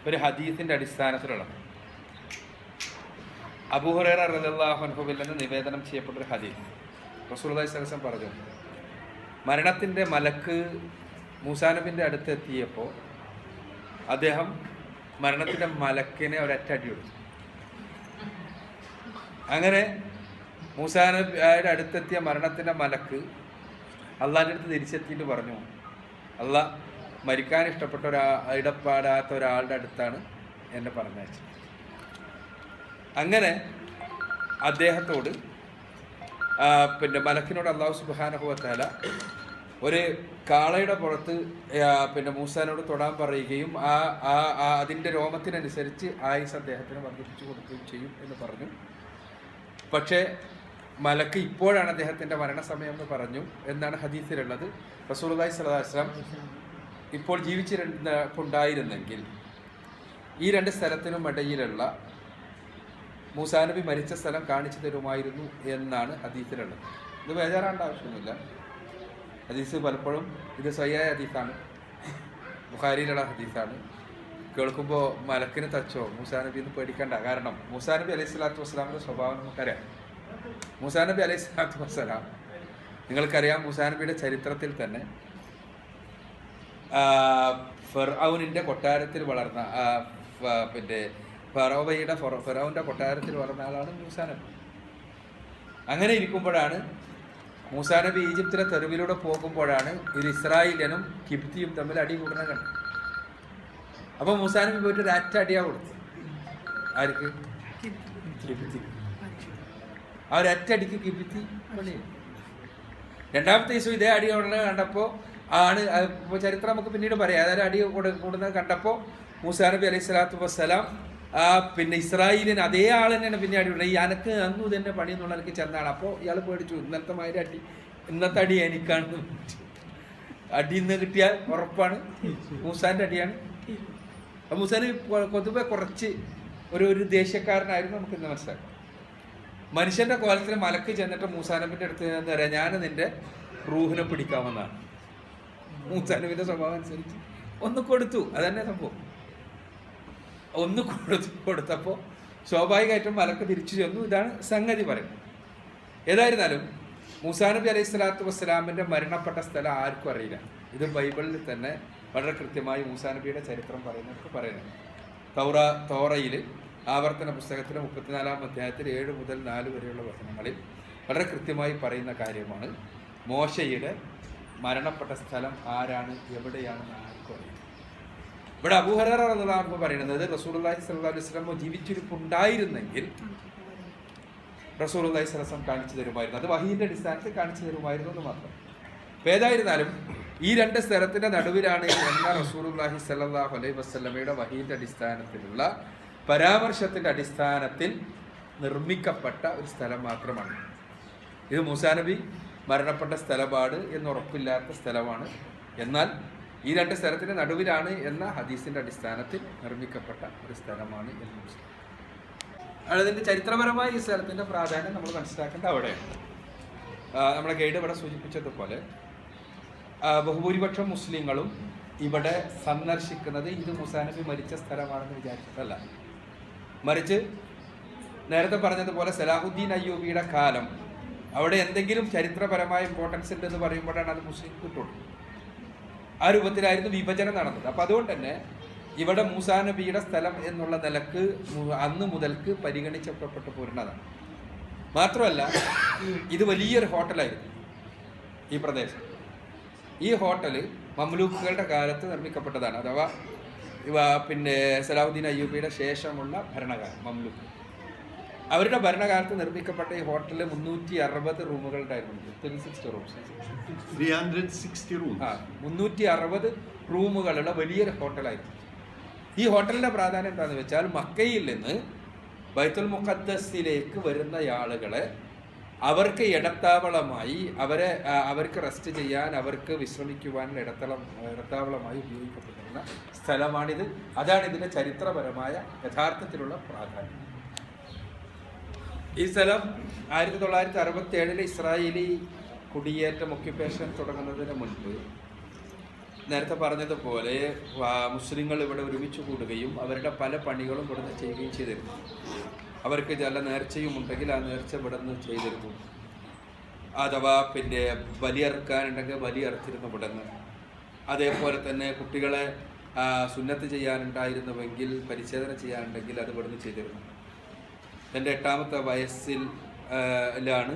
ഒരു ഹദീസിൻ്റെ അടിസ്ഥാനത്തിലുള്ളത്. അബൂ ഹുറൈറ റളിയല്ലാഹു അൻഹുവിൽ നിന്ന് നിവേദനം ചെയ്യപ്പെട്ടൊരു ഹദീസ്. റസൂലുള്ളാഹി സ്വല്ലല്ലാഹു അലൈഹി വസല്ലം പറഞ്ഞു, മരണത്തിൻ്റെ മലക്ക് മൂസാ നബിൻ്റെ അടുത്തെത്തിയപ്പോൾ അദ്ദേഹം മരണത്തിൻ്റെ മലക്കിനെ ഒരൊറ്റടി കൊടുത്തു. അങ്ങനെ മൂസാ നബിയുടെ അടുത്തെത്തിയ മരണത്തിൻ്റെ മലക്ക് അള്ളാഹിൻ്റെ അടുത്ത് തിരിച്ചെത്തിയിട്ട് പറഞ്ഞു, അള്ളാഹ് മരിക്കാൻ ഇഷ്ടപ്പെട്ട ഇടപാടാത്ത ഒരാളുടെ അടുത്താണ് എന്നെ പറഞ്ഞയച്ചത്. അങ്ങനെ അദ്ദേഹത്തോട് മലക്കിനോട് അള്ളാഹു സുബ്ഹാനഹു വ തആല ഒരു കാളയുടെ പുറത്ത് മൂസാനോട് തൊടാൻ പറയുകയും അതിൻ്റെ രോമത്തിനനുസരിച്ച് ആയുസ് അദ്ദേഹത്തിന് വർദ്ധിപ്പിച്ചു കൊടുക്കുകയും ചെയ്യും എന്ന് പറഞ്ഞു. പക്ഷേ മലക്ക് ഇപ്പോഴാണ് അദ്ദേഹത്തിൻ്റെ മരണസമയം എന്ന് പറഞ്ഞു എന്നാണ് ഹദീസിലുള്ളത്. റസൂലുള്ളാഹി സ്വല്ലല്ലാഹു അലൈഹി വസല്ലം ഇപ്പോൾ ജീവിച്ചിരുന്നുണ്ടായിരുന്നെങ്കിൽ ഈ രണ്ട് സ്ഥലത്തിനും ഇടയിലുള്ള മൂസാ നബി മരിച്ച സ്ഥലം കാണിച്ചു തരുമായിരുന്നു എന്നാണ് ഹദീസിലുള്ളത്. ഇത് ബേജാറാണ്ട ആവശ്യമൊന്നുമില്ല. ഹദീസ് പലപ്പോഴും ഇത് സ്വയ്യായ ഹദീസാണ്, ബുഖാരിയിലുള്ള ഹദീസാണ്. കേൾക്കുമ്പോൾ മലക്കിന് തച്ചോ മൂസാ നബി എന്ന് പേടിക്കണ്ട. കാരണം മൂസാ നബി അലൈഹി സ്വലാത്തു വസ്സലാമിൻ്റെ സ്വഭാവം നമുക്കറിയാം. മൂസാ നബി അലൈഹി സ്വലാത്തു വസ്സലാം, നിങ്ങൾക്കറിയാം, മൂസാ നബിയുടെ ചരിത്രത്തിൽ തന്നെ ഫിർഔനിൻ്റെ കൊട്ടാരത്തിൽ വളർന്ന ഫിറൗൻ്റെ കൊട്ടാരത്തിൽ വളർന്ന ആളാണ് മൂസാ നബി. അങ്ങനെ ഇരിക്കുമ്പോഴാണ് മൂസാ നബി ഈജിപ്തിലെ തെരുവിലൂടെ പോകുമ്പോഴാണ് ഒരു ഇസ്രായേലിയനും കിബ്തിയും തമ്മിൽ അടി കൂടുന്ന കണ്ടു. അപ്പോൾ മൂസാ നബി പോയിട്ട് ഒരു അടിയാ കൊടുത്തു. ആർക്ക്? കിബ്തി. ആ ഒരു അടിക്ക് കിബ്തി പണി. രണ്ടാമത്തെ ദിവസം ഇതേ അടി കണ്ടപ്പോൾ ചരിത്രം നമുക്ക് പിന്നീട് പറയാം. അതായത് അടി കൂടുന്നത് കണ്ടപ്പോൾ മൂസാ നബി അലൈഹി സ്വലാത്തു വസ്സലാം ഇസ്രായേലിന് അതേ ആൾ തന്നെയാണ് പിന്നെ അടി കൊടുത്തത്. ഈ അനക്ക് അന്നു തന്നെ പണി എന്നുള്ള എനിക്ക് ചെന്നാണ്. അപ്പോൾ ഇയാൾ പേടിച്ചു, ഇന്നത്തെ അടി എനിക്കാണ്. അടിയിൽ നിന്ന് കിട്ടിയാൽ ഉറപ്പാണ് മൂസാൻ്റെ അടിയാണ്. അപ്പം മൂസാന് പൊതുവെ കുറച്ച് ഒരു ദേഷ്യക്കാരനായിരുന്നു, നമുക്ക് ഇന്ന് മനസ്സിലാക്കാം. മനുഷ്യൻ്റെ കോലത്തിൽ മലക്ക് ചെന്നിട്ട് മൂസാ നബിൻ്റെ അടുത്ത് എന്ന് പറയാം, ഞാൻ നിൻ്റെ റൂഹിനെ പിടിക്കാമെന്നാണ്. മൂസാ നബിൻ്റെ സ്വഭാവം അനുസരിച്ച് ഒന്ന് കൊടുത്തു. അതന്നെ സംഭവം. ഒന്ന് കൊടുത്തപ്പോൾ സ്വാഭാവികമായിട്ടും മലക്ക് തിരിച്ചു ചെന്നു. ഇതാണ് സംഗതി പറയുന്നത്. ഏതായിരുന്നാലും മൂസാ നബി അലൈഹി സ്വലാത്തു വസ്സലാമിൻ്റെ മരണപ്പെട്ട സ്ഥലം ആർക്കും അറിയില്ല. ഇത് ബൈബിളിൽ തന്നെ വളരെ കൃത്യമായി മൂസാ നബിയുടെ ചരിത്രം പറയുന്നത് തോറയിൽ ആവർത്തന പുസ്തകത്തിലെ 34-ാം അധ്യായത്തിൽ 7 മുതൽ 4 വരെയുള്ള വചനങ്ങളിൽ വളരെ കൃത്യമായി പറയുന്ന കാര്യമാണ്. മോശയുടെ മരണപ്പെട്ട സ്ഥലം ആരാണ്, എവിടെയാണെന്ന് ആർക്കും അറിയില്ല. ഇവിടെ അബൂ ഹുറൈറ റളിയല്ലാഹു അൻഹു പറയുന്നത്, റസൂലുള്ളാഹി സ്വല്ലല്ലാഹു അലൈഹി വസല്ലം ജീവിച്ചിരിപ്പുണ്ടായിരുന്നെങ്കിൽ റസൂലുള്ളാഹി സ്വല്ലല്ലാഹു അലൈഹി വസല്ലം കാണിച്ചു തരുമായിരുന്നു. അത് വഹീന്റെ അടിസ്ഥാനത്തിൽ കാണിച്ചു തരുമായിരുന്നു എന്ന് മാത്രം. ഏതായിരുന്നാലും ഈ രണ്ട് സ്ഥലത്തിന്റെ നടുവിലാണ് എന്ന റസൂലുള്ളാഹി സ്വല്ലല്ലാഹു അലൈഹി വസല്ലമയുടെ വഹീന്റെ അടിസ്ഥാനത്തിലുള്ള പരാമർശത്തിന്റെ അടിസ്ഥാനത്തിൽ നിർമ്മിക്കപ്പെട്ട ഒരു സ്ഥലം മാത്രമാണ് ഇത്. മൂസാ നബി മരണപ്പെട്ട സ്ഥലപാട് എന്നുറപ്പില്ലാത്ത സ്ഥലമാണ്. എന്നാൽ ഈ രണ്ട് സ്ഥലത്തിൻ്റെ നടുവിലാണ് എന്ന ഹദീസിൻ്റെ അടിസ്ഥാനത്തിൽ നിർമ്മിക്കപ്പെട്ട ഒരു സ്ഥലമാണ് എന്ന് മനസ്സിലാക്കും. അതിൻ്റെ ചരിത്രപരമായ ഈ സ്ഥലത്തിൻ്റെ പ്രാധാന്യം നമ്മൾ മനസ്സിലാക്കേണ്ട അവിടെയാണ്. നമ്മുടെ ഗൈഡ് ഇവിടെ സൂചിപ്പിച്ചതുപോലെ ബഹുഭൂരിപക്ഷം മുസ്ലിങ്ങളും ഇവിടെ സന്ദർശിക്കുന്നത് ഇത് മൂസാ നബി മരിച്ച സ്ഥലമാണെന്ന് വിചാരിച്ചിട്ടല്ല. മറിച്ച് നേരത്തെ പറഞ്ഞതുപോലെ സലാഹുദ്ദീൻ അയ്യൂബിയുടെ കാലം അവിടെ എന്തെങ്കിലും ചരിത്രപരമായ ഇമ്പോർട്ടൻസ് ഉണ്ടെന്ന് പറയുമ്പോഴാണ് അത് മുസ്ലിം കിട്ടുള്ളൂ. ആ രൂപത്തിലായിരുന്നു വിഭജനം നടന്നത്. അപ്പം അതുകൊണ്ട് തന്നെ ഇവിടെ മൂസാ നബിയുടെ സ്ഥലം എന്നുള്ള നിലക്ക് അന്ന് മുതൽക്ക് പരിഗണിക്കപ്പെട്ടു പോരുന്നതാണ്. മാത്രമല്ല ഇത് വലിയൊരു ഹോട്ടലായിരുന്നു ഈ പ്രദേശം. ഈ ഹോട്ടൽ മംലൂക്കുകളുടെ കാലത്ത് നിർമ്മിക്കപ്പെട്ടതാണ്. അഥവാ സലാഹുദ്ദീൻ അയ്യൂബിയുടെ ശേഷമുള്ള ഭരണകാലം മംലൂക്ക് അവരുടെ ഭരണകാലത്ത് നിർമ്മിക്കപ്പെട്ട ഈ ഹോട്ടലിൽ 360 റൂമുകളുണ്ടായിരുന്നു. 360 റൂമുകളുള്ള വലിയൊരു ഹോട്ടലായിരുന്നു. ഈ ഹോട്ടലിൻ്റെ പ്രാധാന്യം എന്താണെന്ന് വെച്ചാൽ മക്കയിൽ നിന്ന് ബൈത്തുൽ മുഖദ്ദസിലേക്ക് വരുന്ന ആളുകളെ അവർക്ക് ഇടത്താവളമായി അവർക്ക് റെസ്റ്റ് ചെയ്യാൻ, അവർക്ക് വിശ്രമിക്കുവാനുള്ള ഇടത്താവളമായി ഉപയോഗിക്കപ്പെടുന്ന സ്ഥലമാണിത്. അതാണ് ഇതിൻ്റെ ചരിത്രപരമായ യഥാർത്ഥത്തിലുള്ള പ്രാധാന്യം. ഈ സ്ഥലം 1967 ഇസ്രായേലി കുടിയേറ്റം ഒക്യുപ്പേഷൻ തുടങ്ങുന്നതിന് മുൻപ് നേരത്തെ പറഞ്ഞതുപോലെ മുസ്ലിങ്ങൾ ഇവിടെ ഒരുമിച്ച് കൂടുകയും അവരുടെ പല പണികളും ഇവിടുന്ന് ചെയ്യുകയും ചെയ്തിരുന്നു. അവർക്ക് ചില നേർച്ചയും ഉണ്ടെങ്കിൽ ആ നേർച്ച ഇവിടുന്ന് ചെയ്തിരുന്നു. അഥവാ പിന്നെ ബലിയറുക്കാനുണ്ടെങ്കിൽ ബലിയറുത്തിരുന്നു ഇവിടുന്ന്. അതേപോലെ തന്നെ കുട്ടികളെ സുന്നത്ത് ചെയ്യാനുണ്ടായിരുന്നുവെങ്കിൽ പരിച്ഛേദന ചെയ്യാനുണ്ടെങ്കിൽ അത് ഇവിടുന്ന് ചെയ്തിരുന്നു. എൻ്റെ 8ാമത്തെ വയസ്സിലാണ്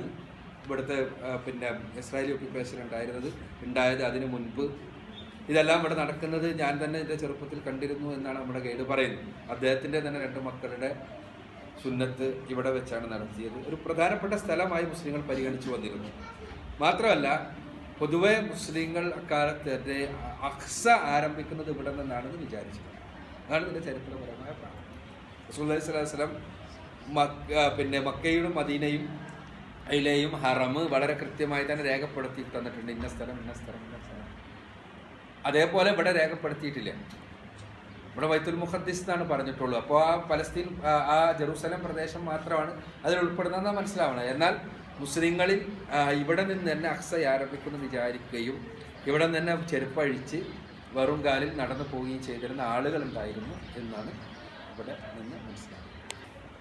ഇവിടുത്തെ പിന്നെ ഇസ്രായേലി ഓക്യുപ്പേഷൻ ഉണ്ടായത്. അതിനു മുൻപ് ഇതെല്ലാം ഇവിടെ നടക്കുന്നത് ഞാൻ തന്നെ എൻ്റെ ചെറുപ്പത്തിൽ കണ്ടിരുന്നു എന്നാണ് നമ്മുടെ ഗൈഡ് പറയുന്നത്. അദ്ദേഹത്തിൻ്റെ തന്നെ 2 മക്കളുടെ സുന്നത്ത് ഇവിടെ വെച്ചാണ് നടത്തിയത്. ഒരു പ്രധാനപ്പെട്ട സ്ഥലമായി മുസ്ലിങ്ങൾ പരിഗണിച്ചു വന്നിരുന്നു. മാത്രമല്ല പൊതുവെ മുസ്ലിങ്ങൾ അക്കാലത്തെ അഖ്സ ആരംഭിക്കുന്നത് ഇവിടെ നിന്നാണെന്ന് വിചാരിച്ചത്. അതാണ് ഇതിൻ്റെ ചരിത്രപരമായ പ്രായം. റസൂലുള്ളാഹി സ്വല്ലല്ലാഹു അലൈഹി വസല്ലം പിന്നെ മക്കയും മദീനയും അതിലെയും ഹറം വളരെ കൃത്യമായി തന്നെ രേഖപ്പെടുത്തി തന്നിട്ടുണ്ട്. ഇന്ന സ്ഥലം ഇന്ന സ്ഥലം ഇന്ന സ്ഥലം. അതേപോലെ ഇവിടെ രേഖപ്പെടുത്തിയിട്ടില്ല. ഇവിടെ ബൈത്തുൽ മുഖദ്ദിസ് എന്നാണ് പറഞ്ഞിട്ടുള്ളൂ. അപ്പോൾ ആ പലസ്തീൻ ആ ജെറൂസലം പ്രദേശം മാത്രമാണ് അതിൽ ഉൾപ്പെടുന്നതെന്ന് മനസ്സിലാവണം. എന്നാൽ മുസ്ലിങ്ങളിൽ ഇവിടെ നിന്ന് തന്നെ അഖ്സ ആരംഭിക്കുമെന്ന് വിചാരിക്കുകയും ഇവിടെ നിന്ന് തന്നെ ചെരുപ്പഴിച്ച് വെറും കാലിൽ നടന്നു പോവുകയും ചെയ്തിരുന്ന ആളുകളുണ്ടായിരുന്നു എന്നാണ് ഇവിടെ നിന്ന് മനസ്സിലാക്കുന്നത്.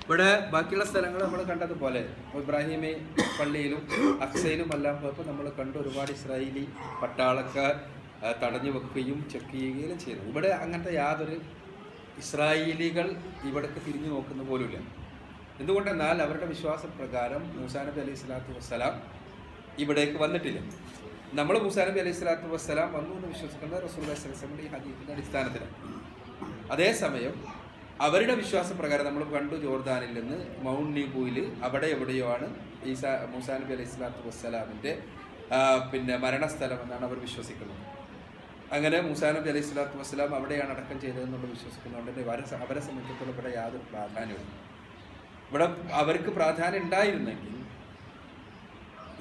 ഇവിടെ ബാക്കിയുള്ള സ്ഥലങ്ങൾ നമ്മൾ കണ്ടതുപോലെ ഇബ്രാഹിമി പള്ളിയിലും അഖ്സയിലും എല്ലാം പോയപ്പോൾ നമ്മൾ കണ്ടു ഒരുപാട് ഇസ്രായേലി പട്ടാളക്കാർ തടഞ്ഞു വെക്കുകയും ചെക്ക് ചെയ്യുകയും ചെയ്തു. ഇവിടെ അങ്ങനത്തെ യാതൊരു ഇസ്രായേലികൾ ഇവിടേക്ക് തിരിഞ്ഞു നോക്കുന്ന പോലുമില്ല. എന്തുകൊണ്ടെന്നാൽ അവരുടെ വിശ്വാസപ്രകാരം മൂസാ നബി അലൈഹി സ്വലാത്തു വസ്സലാം ഇവിടേക്ക് വന്നിട്ടില്ല. നമ്മൾ മൂസാ നബി അലൈഹി സ്വലാത്തു വസ്സലാം വന്നു എന്ന് വിശ്വസിക്കുന്നത് റസൂലുള്ളാഹി സ്വല്ലല്ലാഹു അലൈഹി വസല്ലം ഈ ഹദീസിന്റെ അടിസ്ഥാനത്തിലാണ്. അതേസമയം അവരുടെ വിശ്വാസപ്രകാരം നമ്മൾ കണ്ടു ജോർദാനിൽ നിന്ന് മൗണ്ട് നീബൂയിൽ അവിടെ എവിടെയോ ആണ് മൂസാ നബി അലൈഹി സ്വലാത്തു വസ്സലാമിൻ്റെ പിന്നെ മരണസ്ഥലം എന്നാണ് അവർ വിശ്വസിക്കുന്നത്. അങ്ങനെ മൂസാ നബി അലൈഹി സ്വലാത്തു വസ്സലാം അവിടെയാണ് അടക്കം ചെയ്തതെന്നുള്ള വിശ്വസിക്കുന്നതുകൊണ്ട് അവരെ സംബന്ധിച്ചിടത്തോളം ഇവിടെ യാതൊരു പ്രാധാന്യമില്ല. ഇവിടെ അവർക്ക് പ്രാധാന്യം ഉണ്ടായിരുന്നെങ്കിൽ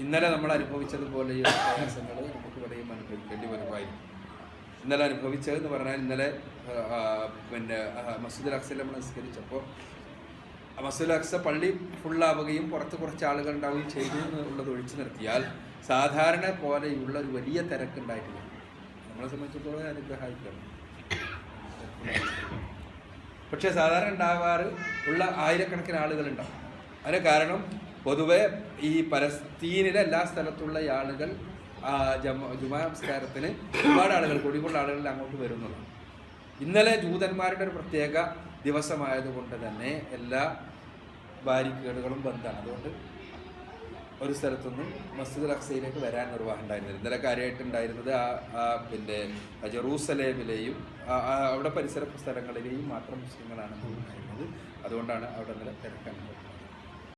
ഇന്നലെ നമ്മൾ അനുഭവിച്ചതുപോലെയുള്ള പ്രയാസങ്ങൾ നമുക്ക് ഇവിടെയും അനുഭവിക്കേണ്ടി വരുമായിരുന്നു. ഇന്നലെ അനുഭവിച്ചതെന്ന് പറഞ്ഞാൽ ഇന്നലെ പിന്നെ മസ്ജിദുൽ അഖ്സയിൽ നമ്മൾ നിസ്കരിച്ചപ്പോൾ മസ്ജിദുൽ അഖ്സ പള്ളി ഫുള്ളാവുകയും പുറത്ത് കുറച്ച് ആളുകൾ ഉണ്ടാവുകയും ചെയ്തു എന്നുള്ളത് ഒഴിച്ചു നിർത്തിയാൽ സാധാരണ പോലെയുള്ള ഒരു വലിയ തിരക്കുണ്ടായിട്ടില്ല. നമ്മളെ സംബന്ധിച്ചിടത്തോളം അനുഗ്രഹിക്കണം. പക്ഷെ സാധാരണ ഉണ്ടാവാറ് ഉള്ള ആയിരക്കണക്കിന് ആളുകളുണ്ടാവും. അതിന് കാരണം പൊതുവെ ഈ പലസ്തീനിലെ എല്ലാ സ്ഥലത്തുള്ള ആളുകൾ ജുമാ നമസ്കാരത്തിന് ഒരുപാട് ആളുകൾ കൊടികൊള്ള ആളുകൾ അങ്ങോട്ട് വരുന്നതാണ്. ഇന്നലെ ജൂതന്മാരുടെ ഒരു പ്രത്യേക ദിവസമായതുകൊണ്ട് തന്നെ എല്ലാ ബാരിക്കേഡുകളും ബന്ധാണ്. അതുകൊണ്ട് ഒരു സ്ഥലത്തുനിന്നും മസ്ജിദുൽ അഖ്സയിലേക്ക് വരാൻ നിർവാഹം ഉണ്ടായിരുന്നില്ല. ഇന്നലെ കാര്യമായിട്ടുണ്ടായിരുന്നത് പിന്നെ ജെറൂസലേമിലെയും അവിടെ പരിസര സ്ഥലങ്ങളിലെയും മാത്രം മുസ്ലിങ്ങളാണ് ഉണ്ടായിരുന്നത്. അതുകൊണ്ടാണ് അവിടെ നില തിരക്കാൻ